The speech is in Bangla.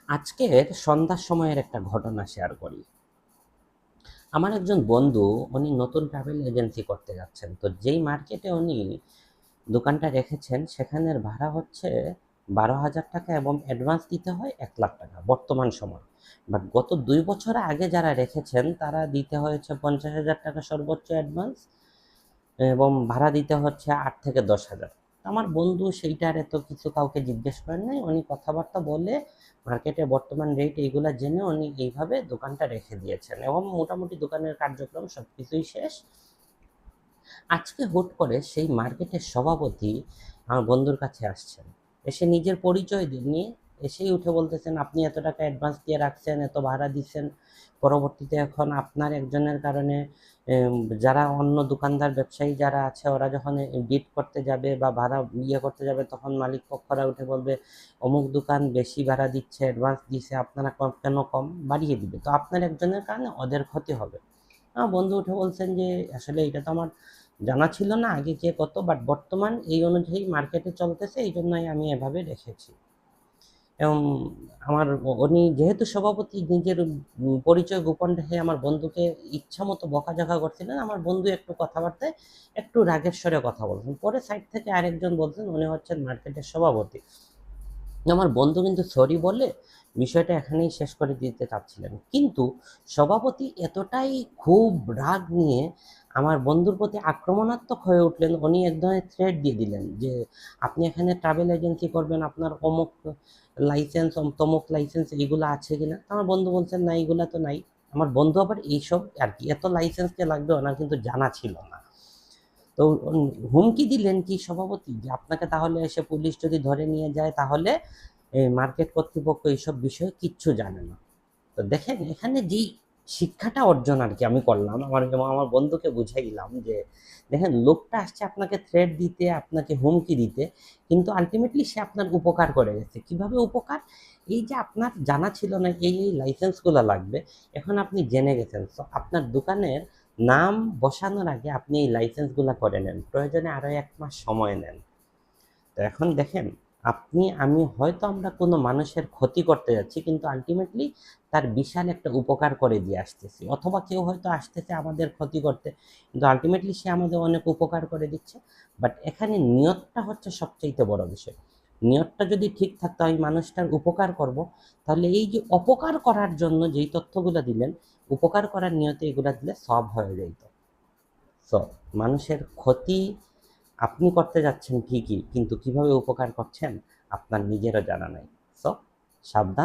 আজকের সন্ধ্যার সময়ের একটা ঘটনা শেয়ার করি। আমার একজন বন্ধু, উনি নতুন ট্রাভেল এজেন্সি করতে যাচ্ছেন। তো যেই মার্কেটে উনি দোকানটা রেখেছেন সেখানের ভাড়া হচ্ছে 12,000 টাকা এবং অ্যাডভান্স দিতে হয় 1 লাখ টাকা বর্তমান সময়। বাট গত 2 বছর আগে যারা রেখেছেন তারা দিতে হয়েছে 50,000 টাকা সর্বোচ্চ অ্যাডভান্স, এবং ভাড়া দিতে হচ্ছে 8 থেকে 10 হাজার। আমার বন্ধু সেইটার এত কিছু কাউকে জিজ্ঞেস করেন নাই, উনি কথাবার্তা বলে মার্কেটে বর্তমান রেট এইগুলা জেনে উনি এইভাবে দোকানটা রেখে দিয়েছেন এবং মোটামুটি দোকানের কার্যক্রম সব কিছুই শেষ। আজকে হুট করে সেই মার্কেটের সভাপতি আমার বন্ধুর কাছে আসছেন, এসে নিজের পরিচয় নিয়ে এসেই উঠে বলতেছেন, আপনি এত টাকা অ্যাডভান্স দিয়ে রাখছেন, এত ভাড়া দিচ্ছেন, পরবর্তীতে এখন আপনার একজনের কারণে এম, যারা অন্য দোকানদার ব্যবসায়ী যারা আছে ওরা যখন বিড করতে যাবে বা ভাড়া করতে যাবে তখন মালিক পক্ষরা উঠে বলবে অমুক দোকান বেশি ভাড়া দিচ্ছে, অ্যাডভান্স দিচ্ছে, আপনারা কেন কম বাড়িয়ে দিবে, তো আপনার একজনের কারণে ওদের ক্ষতি হবে। বন্ধু উঠে বলছেন যে আসলে এটা তো আমার জানা ছিল না আগে কে কত, বাট বর্তমান এই অনুযায়ী মার্কেটে চলতেছে, এই জন্যই আমি এভাবে রেখেছি। এবং উনি যেহেতু সভাপতি, নিজের পরিচয় গোপন রেখে আমার বন্ধুকে ইচ্ছা মতো বকাঝকা করছিলেন। আমার বন্ধু একটু কথাবার্তায় একটু রাগের স্বরে কথা বলছেন, পরে সাইড থেকে আরেকজন বলছেন উনি হচ্ছেন মার্কেটের সভাপতি। আমার বন্ধু কিন্তু সরি বলে বিষয়টা এখানেই শেষ করে দিতে চাচ্ছিলেন, কিন্তু সভাপতি এতটাই খুব রাগ নিয়ে আমার বন্ধুর প্রতি আক্রমণাত্মক হয়ে উঠলেন। উনি এক ধরনের থ্রেট দিয়ে দিলেন যে আপনি এখানে ট্রাভেল এজেন্সি করবেন, আপনার অমুক লাইসেন্স তমুক লাইসেন্স এইগুলো আছে কিনা। তো আমার বন্ধু বলছেন না, এইগুলা তো নাই। আমার বন্ধু আবার এইসব আর কি, এত লাইসেন্স কে লাগবে ওনার কিন্তু জানা ছিল না। তো হুমকি দিলেন কি সভাপতি যে আপনাকে তাহলে এসে পুলিশ যদি ধরে নিয়ে যায় তাহলে মার্কেট কর্তৃপক্ষ এইসব বিষয়ে কিচ্ছু জানে না। তো দেখেন এখানে যেই শিক্ষাটা অর্জন আর কি আমি করলাম, যেমন আমার বন্ধুকে বুঝাইলাম যে দেখেন লোকটা আসছে আপনাকে থ্রেট দিতে, আপনাকে হুমকি দিতে, কিন্তু আলটিমেটলি সে আপনার উপকার করে গেছে। কিভাবে উপকার? এই যে আপনার জানা ছিল না এই লাইসেন্সগুলো লাগবে, এখন আপনি জেনে গেছেন, তো আপনার দোকানের নাম বসানোর আগে আপনি এই লাইসেন্সগুলো করে নেন, প্রয়োজনে আরো 1 মাস সময় নেন। তো এখন দেখেন, আপনি আমি হয়তো আমরা কোনো মানুষের ক্ষতি করতে যাচ্ছি, কিন্তু আলটিমেটলি তার বিশাল একটা উপকার করে দিয়ে আসতেছি, অথবা কেউ হয়তো আসতেছে আমাদের ক্ষতি করতে, কিন্তু আলটিমেটলি সে আমাদের অনেক উপকার করে দিচ্ছে। বাট এখানে নিয়তটা হচ্ছে সবচেয়ে বড় বিষয়। নিয়তটা যদি ঠিক থাকতো আমি মানুষটার উপকার করব, তাহলে এই যে অপকার করার জন্য যেই তথ্যগুলো দিলেন, উপকার করার নিয়তে এগুলা দিলে সব হয়ে যেত। সো মানুষের ক্ষতি আপনি করতে যাচ্ছেন ঠিকই, কিন্তু কিভাবে উপকার করছেন আপনার নিজেরও জানা নাই। সো সাবধান।